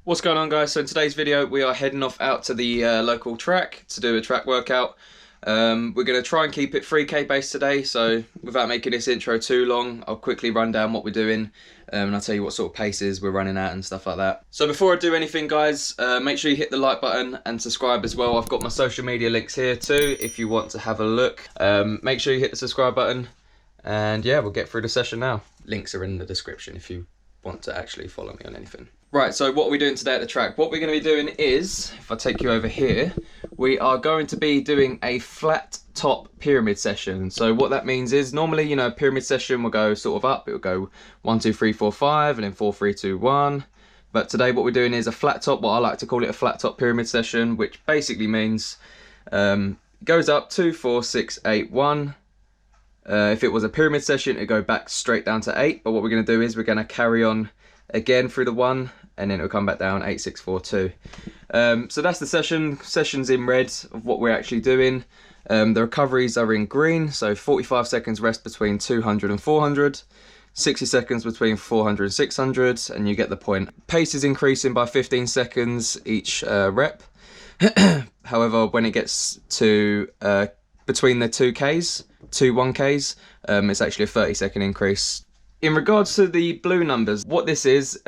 What's going on, guys? So in today's video we are heading off out to the local track to do a track workout. We're going to try and keep it 3K based today, so without making this intro too long, I'll quickly run down what we're doing and I'll tell you what sort of paces we're running at and stuff like that. So before I do anything, guys, make sure you hit the like button and subscribe as well. I've got my social media links here too if you want to have a look. Make sure you hit the subscribe button and yeah, we'll get through the session now. Links are in the description if you want to actually follow me on anything. Right, so what are we doing today at the track? What we're going to be doing is, if I take you over here, we are going to be doing a flat top pyramid session. So what that means is, normally, you know, a pyramid session will go sort of up. It will go 1, 2, 3, 4, 5, and then 4, 3, 2, 1. But today what we're doing is a flat top, what I like to call it a flat top pyramid session, which basically means goes up 2, 4, 6, 8, 1. If it was a pyramid session, it'd go back straight down to 8. But what we're going to do is we're going to carry on again through the 1, and then it'll come back down 8, 6, 4, 2. So that's the session. Session's in red of what we're actually doing. The recoveries are in green, so 45 seconds rest between 200 and 400, 60 seconds between 400 and 600, and you get the point. Pace is increasing by 15 seconds each rep. However, when it gets to between the 2Ks, 1Ks, it's actually a 30-second increase. In regards to the blue numbers, what this is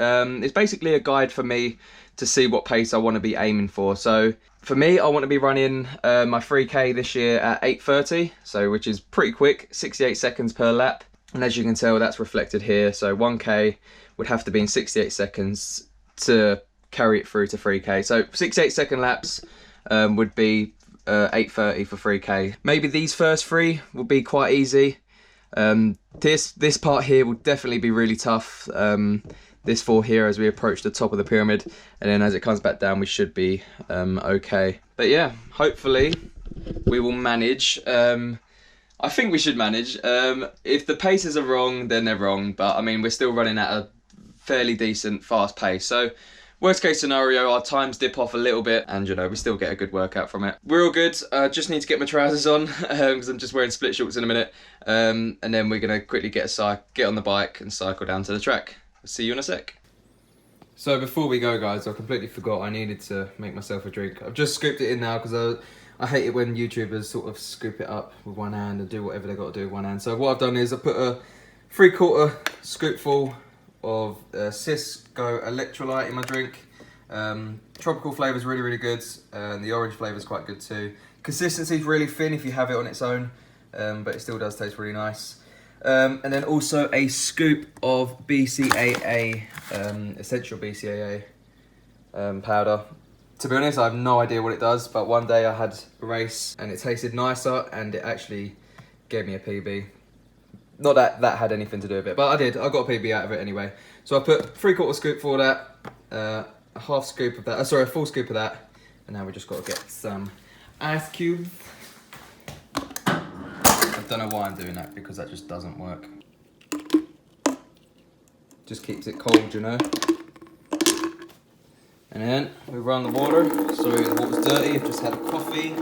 basically a guide for me to see what pace I want to be aiming for. So for me, I want to be running my 3K this year at 8:30, so which is pretty quick, 68 seconds per lap. And as you can tell, that's reflected here. So 1K would have to be in 68 seconds to carry it through to 3K. So 68-second laps would be 8:30 for 3K. Maybe these first three will be quite easy. This part here will definitely be really tough, this 4 here as we approach the top of the pyramid, and then as it comes back down we should be okay. But yeah, hopefully we will manage. I think we should manage. If the paces are wrong, then they're wrong, but I mean we're still running at a fairly decent fast pace, so worst case scenario, our times dip off a little bit and, you know, we still get a good workout from it. We're all good. Just need to get my trousers on because I'm just wearing split shorts in a minute. And then we're going to quickly get on the bike and cycle down to the track. I'll see you in a sec. So before we go, guys, I completely forgot I needed to make myself a drink. I've just scooped it in now because I hate it when YouTubers sort of scoop it up with one hand and do whatever they got to do with one hand. So what I've done is I put a 3/4 scoopful of Cisco electrolyte in my drink. Tropical flavour is really, really good, and the orange flavour is quite good too. Consistency is really thin if you have it on its own, but it still does taste really nice. And then also a scoop of BCAA, essential BCAA powder. To be honest, I have no idea what it does, but one day I had a race and it tasted nicer and it actually gave me a PB. Not that that had anything to do with it, but I did. I got a PB out of it anyway. So I put 3/4 scoop for that, a half scoop of that, sorry, a full scoop of that, and now we just got to get some ice cubes. I don't know why I'm doing that, because that just doesn't work. Just keeps it cold, you know. And then we run the water, so the water's dirty, I've just had a coffee,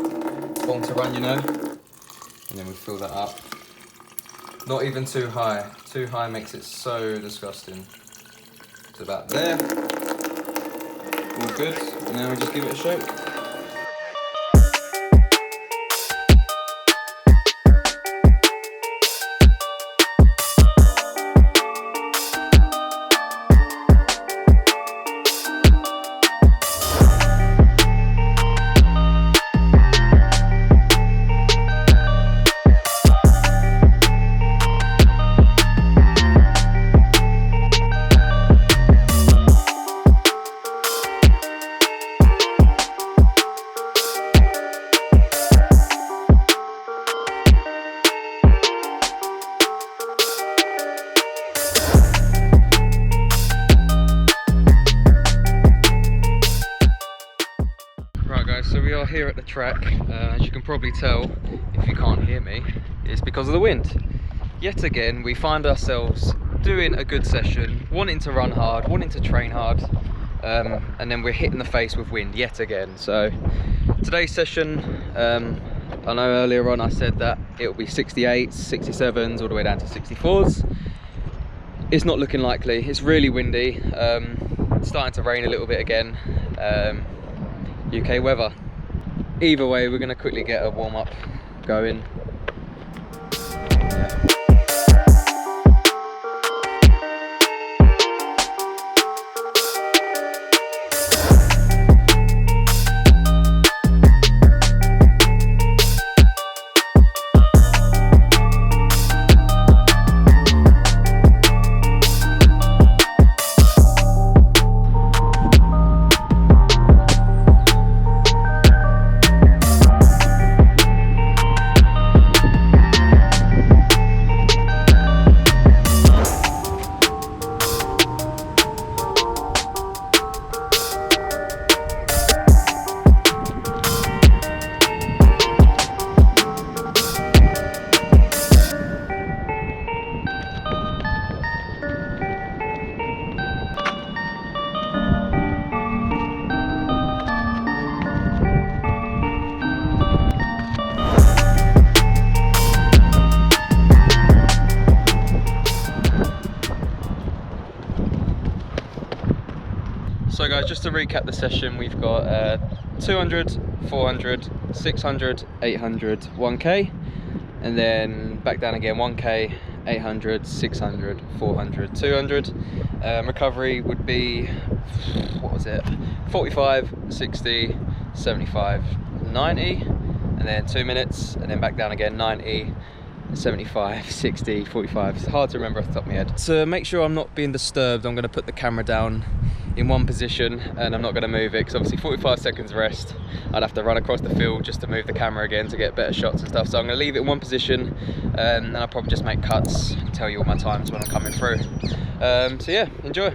long to run, you know. And then we fill that up. Not even too high. Too high makes it so disgusting. It's about there. All good. And now we just give it a shake. So we are here at the track. As you can probably tell, if you can't hear me, it's because of the wind. Yet again, we find ourselves doing a good session, wanting to run hard, wanting to train hard, and then we're hit in the face with wind yet again. So today's session, I know earlier on I said that it will be 68s, 67s, all the way down to 64s. It's not looking likely. It's really windy. It's starting to rain a little bit again. UK weather. Either way, we're going to quickly get a warm-up going. So guys, just to recap the session, we've got 200, 400, 600, 800, 1k, and then back down again, 1k, 800, 600, 400, 200. Recovery would be, what was it, 45, 60, 75, 90, and then 2 minutes, and then back down again, 90, 75, 60, 45. It's hard to remember off the top of my head. To make sure I'm not being disturbed, I'm going to put the camera down in one position and I'm not going to move it, because obviously 45 seconds rest, I'd have to run across the field just to move the camera again to get better shots and stuff. So I'm going to leave it in one position, and I'll probably just make cuts and tell you all my times when I'm coming through. So yeah, enjoy.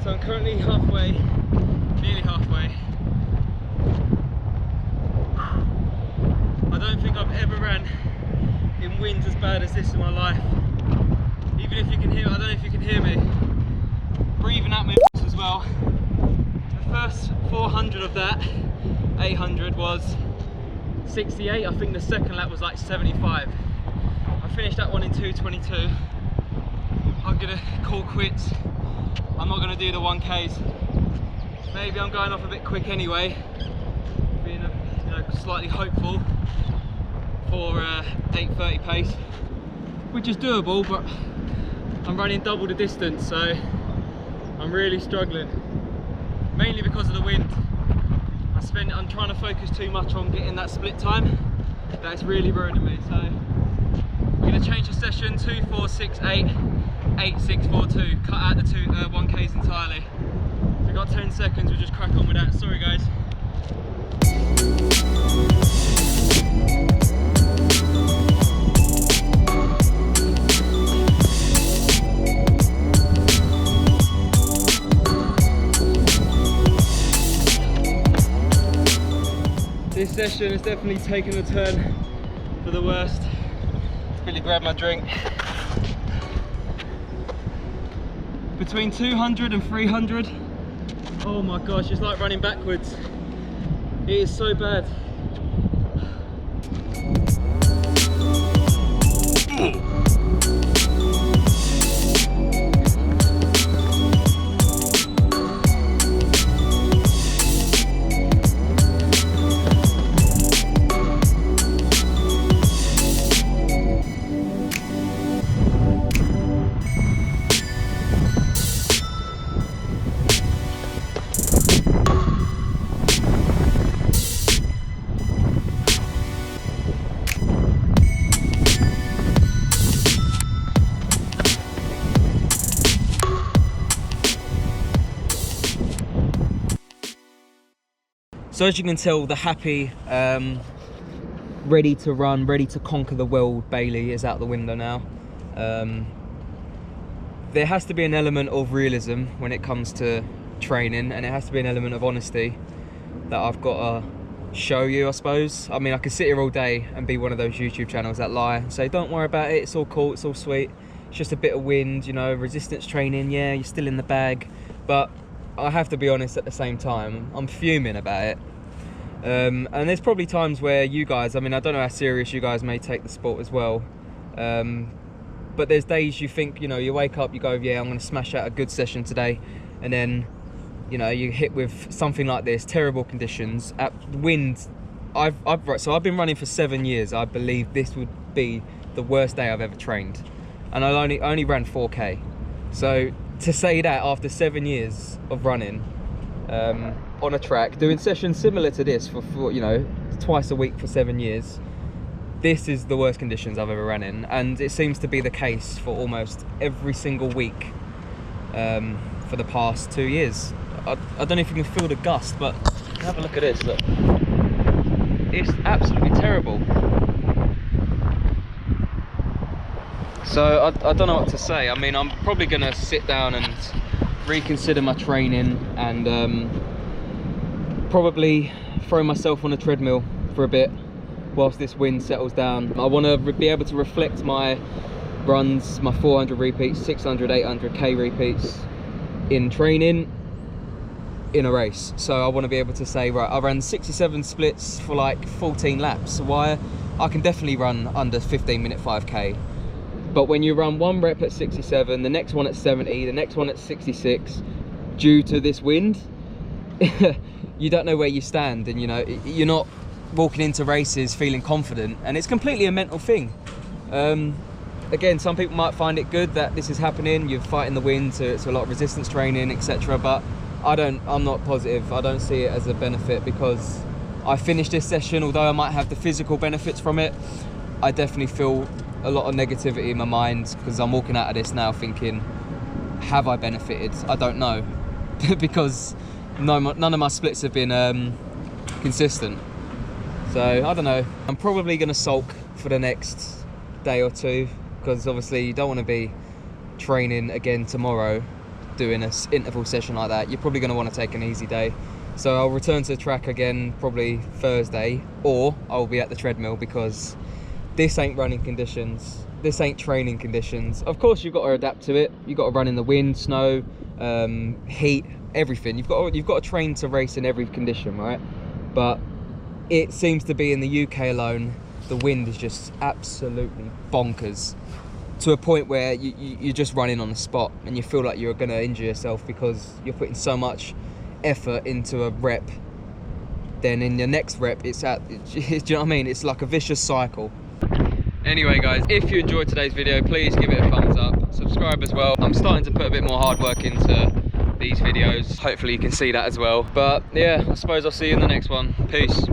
So I'm currently halfway, nearly halfway. I don't think I've ever ran in winds as bad as this in my life. Even if you can hear, I don't know if you can hear me breathing at me as well. The first 400 of that 800 was 68. I think the second lap was like 75. I finished that one in 2:22. I'm gonna call quits. I'm not going to do the 1Ks. Maybe I'm going off a bit quick anyway, being slightly hopeful for 8:30 pace, which is doable, but I'm running double the distance, so I'm really struggling, mainly because of the wind. I'm trying to focus too much on getting that split time. That's really ruining me, so I'm going to change the session, 2, 4, 6, 8. 8, 6, 4, 2. Cut out the 1Ks entirely. So we've got 10 seconds, we'll just crack on with that. Sorry guys. This session has definitely taken a turn for the worst. Quickly grab my drink. Between 200 and 300, oh my gosh, it's like running backwards. It is so bad. So as you can tell, the happy, ready to run, ready to conquer the world Bailey is out the window now. There has to be an element of realism when it comes to training, and it has to be an element of honesty that I've got to show you, I suppose. I mean, I could sit here all day and be one of those YouTube channels that lie and say, don't worry about it, it's all cool, it's all sweet, it's just a bit of wind, you know, resistance training, yeah, you're still in the bag. But I have to be honest at the same time, I'm fuming about it. And there's probably times where you guys, I mean, I don't know how serious you guys may take the sport as well, but there's days you think, you know, you wake up, you go, yeah, I'm going to smash out a good session today, and then, you know, you hit with something like this, terrible conditions, at wind. So I've been running for 7 years. I believe this would be the worst day I've ever trained, and I only ran 4K. So to say that after 7 years of running on a track, doing sessions similar to this for you know, twice a week for 7 years, this is the worst conditions I've ever ran in, and it seems to be the case for almost every single week for the past 2 years. I don't know if you can feel the gust, but have a look at this, look. It's absolutely terrible. So I don't know what to say. I mean, I'm probably gonna sit down and reconsider my training, and probably throw myself on a treadmill for a bit whilst this wind settles down. I want to be able to reflect my runs, my 400 repeats, 600, 800k repeats in training in a race. So I want to be able to say, right, I ran 67 splits for like 14 laps. Why? I can definitely run under 15-minute 5k. But when you run one rep at 67, the next one at 70, the next one at 66, due to this wind, you don't know where you stand, and you know, you're not walking into races feeling confident, and it's completely a mental thing. Again, some people might find it good that this is happening, you're fighting the wind, so it's a lot of resistance training, etc. But I'm not positive. I don't see it as a benefit, because I finished this session, although I might have the physical benefits from it, I definitely feel a lot of negativity in my mind, because I'm walking out of this now thinking, have I benefited? I don't know, because none of my splits have been consistent. So I don't know. I'm probably going to sulk for the next day or two, because obviously you don't want to be training again tomorrow doing an interval session like that. You're probably going to want to take an easy day. So I'll return to the track again probably Thursday, or I'll be at the treadmill, because this ain't running conditions, this ain't training conditions. Of course you've got to adapt to it. You've got to run in the wind, snow, heat, everything. You've got to train to race in every condition, right? But it seems to be in the UK alone, the wind is just absolutely bonkers, to a point where you're just running on the spot, and you feel like you're going to injure yourself because you're putting so much effort into a rep. Then in the next rep, do you know what I mean? It's like a vicious cycle. Anyway guys, if you enjoyed today's video, please give it a thumbs up, subscribe as well. I'm starting to put a bit more hard work into these videos. Hopefully you can see that as well. But yeah, I suppose I'll see you in the next one. Peace.